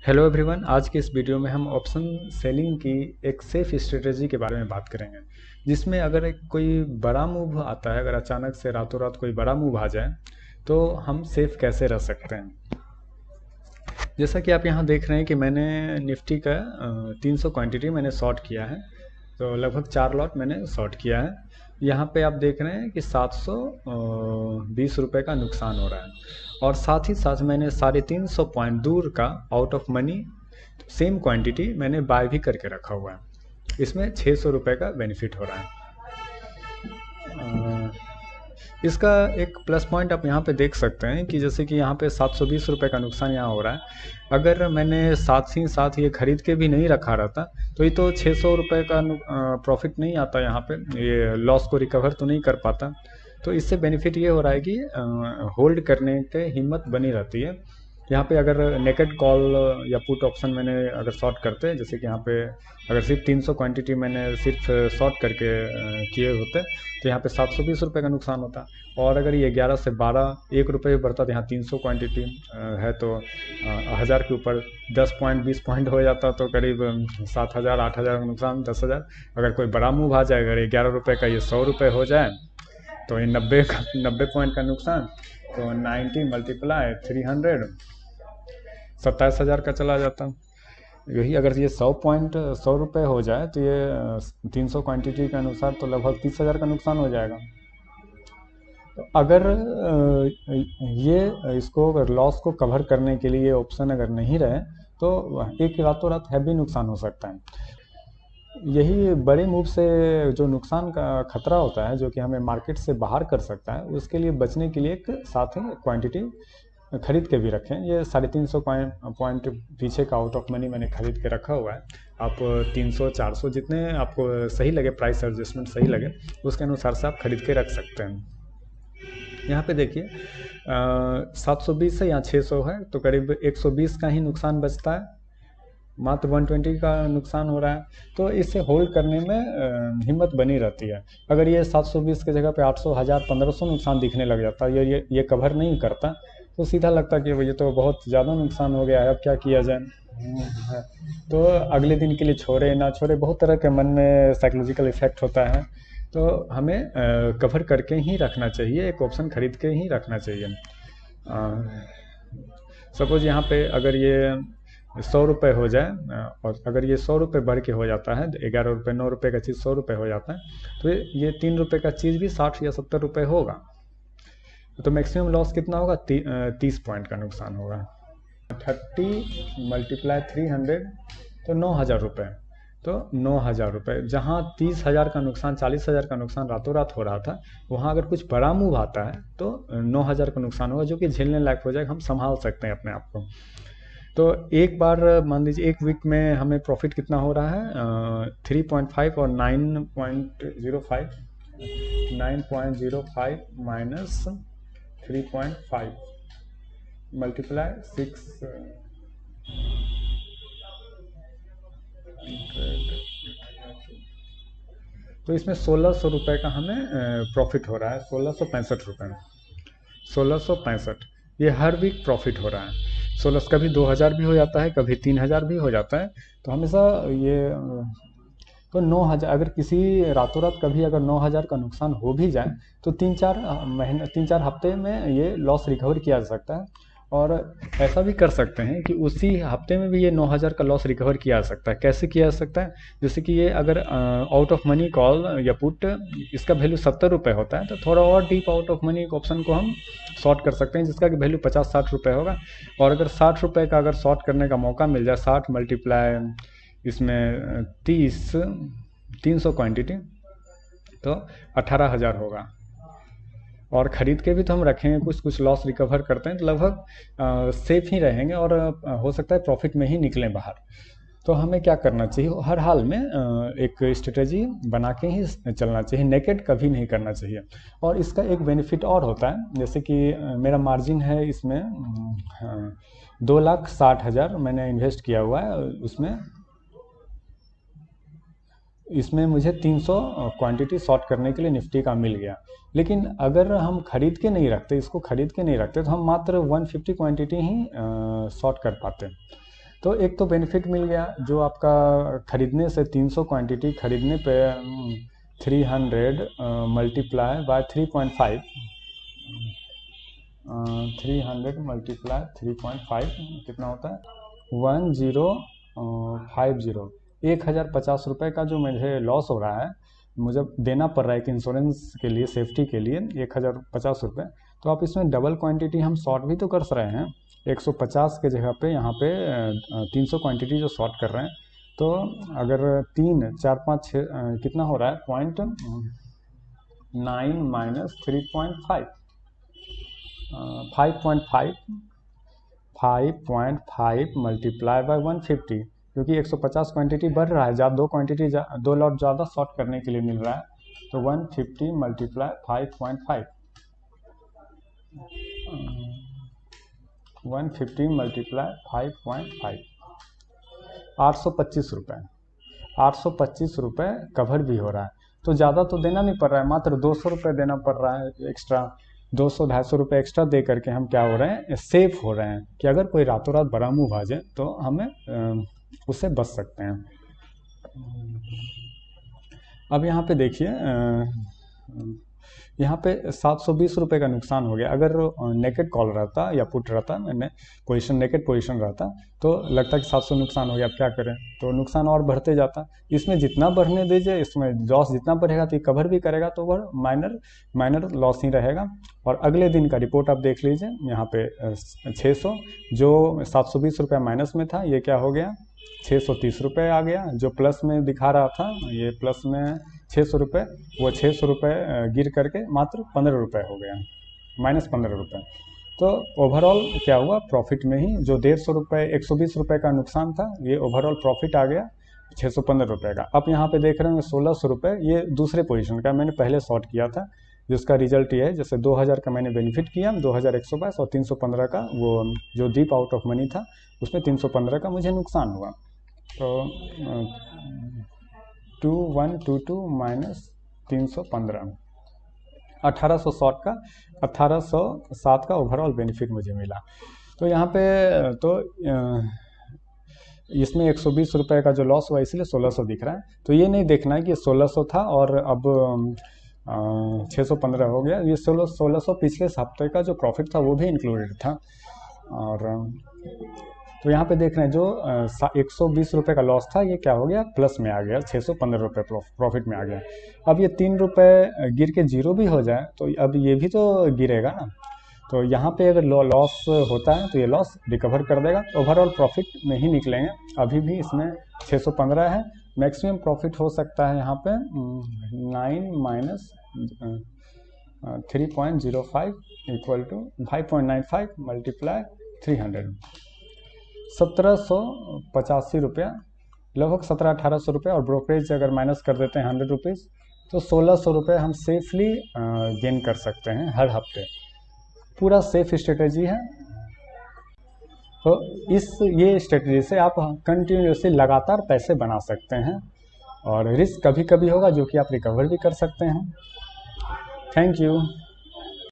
Hello everyone. आज के इस वीडियो में हम ऑप्शन सेलिंग की एक सेफ स्ट्रेटजी के बारे में बात करेंगे, जिसमें अगर एक कोई बड़ा मूव आता है, अगर अचानक से रातों रात कोई बड़ा मूव आ जाए तो हम सेफ कैसे रह सकते हैं। जैसा कि आप यहाँ देख रहे हैं कि मैंने निफ्टी का 300 क्वांटिटी मैंने शॉर्ट किया है, तो लगभग 4 लॉट मैंने शॉर्ट किया है। यहाँ पे आप देख रहे हैं कि 720 रुपये का नुकसान हो रहा है, और साथ ही साथ मैंने 350 पॉइंट दूर का out of money same quantity मैंने बाय भी करके रखा हुआ है। इसमें 600 रुपये का बेनिफिट हो रहा है। इसका एक प्लस पॉइंट आप यहाँ पे देख सकते हैं कि जैसे कि यहाँ पे 720 रुपये का नुकसान यहाँ हो रहा है। अगर मैंने साथ ही साथ ये खरीद के भी नहीं रखा रहता तो ये तो 600 रुपये का प्रॉफिट नहीं आता, यहाँ पे ये लॉस को रिकवर तो नहीं कर पाता। तो इससे बेनिफिट ये हो रहा है कि होल्ड करने के हिम्मत बनी रहती है। यहाँ पे अगर नेकेड कॉल या पुट ऑप्शन मैंने अगर शॉर्ट करते हैं, जैसे कि यहाँ पे अगर सिर्फ 300 क्वांटिटी मैंने सिर्फ शॉर्ट करके किए होते तो यहाँ पे 720 रुपये का नुकसान होता। और अगर ये 11 से 12 1 रुपये भी बढ़ता तो यहाँ 300 क्वांटिटी है तो 1000 के ऊपर 10 पॉइंट 20 पॉइंट हो जाता, तो करीब 7000 8000 का नुकसान 10,000। अगर कोई बड़ा मूव आ जाए, अगर 11 रुपये का ये 100 रुपये हो जाए तो ये 90 पॉइंट का नुकसान, तो 90 मल्टीप्लाई 300 27,000 का चला जाता। यही अगर ये 100 रुपये हो जाए तो ये 300 क्वांटिटी के अनुसार तो लगभग 30,000 का नुकसान हो जाएगा। तो अगर ये इसको अगर लॉस को कवर करने के लिए ऑप्शन अगर नहीं रहे तो एक रातों रात हैवी नुकसान हो सकता है। यही बड़े मूव से जो नुकसान का खतरा होता है, जो कि हमें मार्केट से बाहर कर सकता है, उसके लिए बचने के लिए एक साथ ही क्वांटिटी खरीद के भी रखें। ये 350 पॉइंट पीछे का आउट ऑफ मनी मैंने खरीद के रखा हुआ है। आप 300 400 जितने आपको सही लगे, प्राइस एडजस्टमेंट सही लगे, उसके अनुसार से आप खरीद के रख सकते हैं। यहाँ पे देखिए 720 है, यहाँ 600 है, तो करीब 120 का ही नुकसान बचता है, मात्र 120 का नुकसान हो रहा है। तो इससे होल्ड करने में हिम्मत बनी रहती है। अगर ये 720 की जगह पे 800 1000 1500 नुकसान दिखने लग जाता है, ये कवर नहीं करता, तो सीधा लगता कि ये तो बहुत ज़्यादा नुकसान हो गया है, अब क्या किया जाए। तो अगले दिन के लिए छोड़े ना छोड़े, बहुत तरह के मन में साइकोलॉजिकल इफेक्ट होता है। तो हमें कवर करके ही रखना चाहिए, एक ऑप्शन खरीद के ही रखना चाहिए। सपोज यहाँ पे अगर ये 100 रुपये हो जाए, और अगर ये 100 रुपये बढ़ के हो जाता है, 11 रुपये 9 रुपये का चीज़ 100 रुपये हो जाता है, तो ये 3 रुपये का चीज़ भी 60 या 70 रुपये होगा। तो मैक्सिमम लॉस कितना होगा? 30 पॉइंट का नुकसान होगा। 30 मल्टीप्लाई 300 तो 9,000 रुपये। तो 9,000 रुपये, जहाँ 30,000 का नुकसान 40,000 का नुकसान रातों रात हो रहा था, वहाँ अगर कुछ बड़ा मूव आता है तो 9,000 का नुकसान होगा, जो कि झेलने लायक हो जाएगा, हम संभाल सकते हैं अपने आप को। तो एक बार मान लीजिए एक वीक में हमें प्रॉफिट कितना हो रहा है, 3.5 और 9.05 माइनस 3.5 मल्टीप्लाई 600। तो इसमें 1,600 रुपये का हमें प्रॉफिट हो रहा है, 1,665 रुपये में 1,665, ये हर वीक प्रॉफिट हो रहा है। 16 कभी 2,000 भी हो जाता है, कभी 3,000 भी हो जाता है। तो हमेशा ये तो 9,000, अगर किसी रातों रात कभी अगर 9,000 का नुकसान हो भी जाए तो 3-4 हफ्ते में ये लॉस रिकवर किया जा सकता है। और ऐसा भी कर सकते हैं कि उसी हफ्ते में भी ये 9,000 का लॉस रिकवर किया जा सकता है। कैसे किया जा सकता है? जैसे कि ये अगर आउट ऑफ मनी कॉल या पुट, इसका वैल्यू 70 रुपये होता है, तो थोड़ा और deep out of money option को हम शॉर्ट कर सकते हैं, जिसका कि वैल्यू 50-60 रुपये होगा। और अगर 60 रुपये का अगर शॉर्ट करने का मौका मिल जाए, 60 मल्टीप्लाई इसमें 300 क्वांटिटी, तो 18,000 होगा। और ख़रीद के भी तो हम रखेंगे, कुछ लॉस रिकवर करते हैं, तो लगभग सेफ ही रहेंगे, और हो सकता है प्रॉफिट में ही निकलें बाहर। तो हमें क्या करना चाहिए? हर हाल में एक स्ट्रेटजी बना के ही चलना चाहिए, नेकेड कभी नहीं करना चाहिए। और इसका एक बेनिफिट और होता है, जैसे कि मेरा मार्जिन है इसमें 2,60,000 मैंने इन्वेस्ट किया हुआ है, इसमें मुझे 300 क्वांटिटी शॉर्ट करने के लिए निफ्टी का मिल गया। लेकिन अगर हम खरीद के नहीं रखते, इसको खरीद के नहीं रखते, तो हम मात्र 150 क्वांटिटी ही शॉर्ट कर पाते हैं। तो एक तो बेनिफिट मिल गया जो आपका खरीदने से 300 क्वांटिटी खरीदने पे 300 मल्टीप्लाई बाय 3.5 300 मल्टीप्लाई 3.5 कितना होता है 1050 1050 रुपये का जो मुझे लॉस हो रहा है, मुझे देना पड़ रहा है कि इंश्योरेंस के लिए सेफ्टी के लिए 1050 रुपये। तो आप इसमें डबल क्वांटिटी हम शॉर्ट भी तो कर रहे हैं, 150 के जगह पे यहाँ पे 300 क्वांटिटी जो शॉर्ट कर रहे हैं। तो अगर 3 4 5 6 कितना हो रहा है 0.9 माइनस 3.5 5.5 मल्टीप्लाई बाय 150, क्योंकि 150 क्वांटिटी बढ़ रहा है, दो क्वांटिटी 2 लॉट ज़्यादा शॉर्ट करने के लिए मिल रहा है। तो 150 मल्टीप्लाई 5.5 150 मल्टीप्लाई 5.5 825 रुपये 825 रुपये कवर भी हो रहा है। तो ज़्यादा तो देना नहीं पड़ रहा है, मात्र 200 रुपये देना पड़ रहा है एक्स्ट्रा, 200-250 रुपये एक्स्ट्रा दे करके हम क्या हो रहे हैं, सेफ हो रहे हैं कि अगर कोई रातों रात बड़ा मूव आ जाए तो हमें उससे बच सकते हैं। अब यहाँ पे देखिए यहाँ पे 720 रुपये का नुकसान हो गया। अगर नेकेड कॉल रहता या पुट रहता, मैंने पोजीशन नेकेड पोजीशन रहता तो लगता कि 700 नुकसान हो गया, अब क्या करें, तो नुकसान और बढ़ते जाता। इसमें जितना बढ़ने दीजिए, इसमें लॉस जितना बढ़ेगा तो ये कवर भी करेगा, तो वह माइनर लॉस ही रहेगा। और अगले दिन का रिपोर्ट आप देख लीजिए, यहाँ पे 600 जो 720 रुपये माइनस में था, ये क्या हो गया 630 रुपये आ गया। जो प्लस में दिखा रहा था, ये प्लस में 600 रुपये, वो 600 रुपये गिर करके मात्र 15 रुपये हो गया, माइनस 15 रुपये। तो ओवरऑल क्या हुआ, प्रॉफिट में ही जो 150 रुपये 120 रुपये का नुकसान था, ये ओवरऑल प्रॉफिट आ गया 615 रुपये का। अब यहाँ पे देख रहे हैं 1600 रुपये, ये दूसरे पोजीशन का मैंने पहले शॉर्ट किया था, जिसका रिजल्ट ये है, जैसे 2000 का मैंने बेनिफिट किया 2122 और 315 का वो जो डीप आउट ऑफ मनी था उसमें 315 का मुझे नुकसान हुआ। तो 2122 माइनस 315 1800 शॉर्ट का 1807 का ओवरऑल बेनिफिट मुझे मिला। तो यहाँ पे तो इसमें 120 रुपये का जो लॉस हुआ इसलिए 1600 दिख रहा है। तो ये नहीं देखना है कि 1600 था और अब 615 हो गया, ये 1600 पिछले हफ्ते का जो प्रॉफिट था वो भी इंक्लूडेड था। और तो यहाँ पे देख रहे हैं जो 120 रुपये का लॉस था, ये क्या हो गया प्लस में आ गया, 615 रुपये प्रॉफिट में आ गया। अब ये 3 रुपये गिर के जीरो भी हो जाए तो अब ये भी तो गिरेगा ना, तो यहाँ पे अगर लॉस होता है तो ये लॉस रिकवर कर देगा, ओवरऑल प्रॉफिट नहीं निकलेंगे। अभी भी इसमें 615 है, मैक्सिमम प्रॉफिट हो सकता है यहाँ पे 9 माइनस 3.05 इक्वल टू 5.95 मल्टीप्लाई 300, 1785 रुपया, लगभग 1700-1800 रुपये। और ब्रोकरेज अगर माइनस कर देते हैं 100 रुपीज़ तो 1600 रुपये हम सेफली गेन कर सकते हैं हर हफ्ते। पूरा सेफ स्ट्रेटेजी है। तो ये स्ट्रेटेजी से आप कंटिन्यूसली लगातार पैसे बना सकते हैं, और रिस्क कभी कभी होगा जो कि आप रिकवर भी कर सकते हैं। Thank you.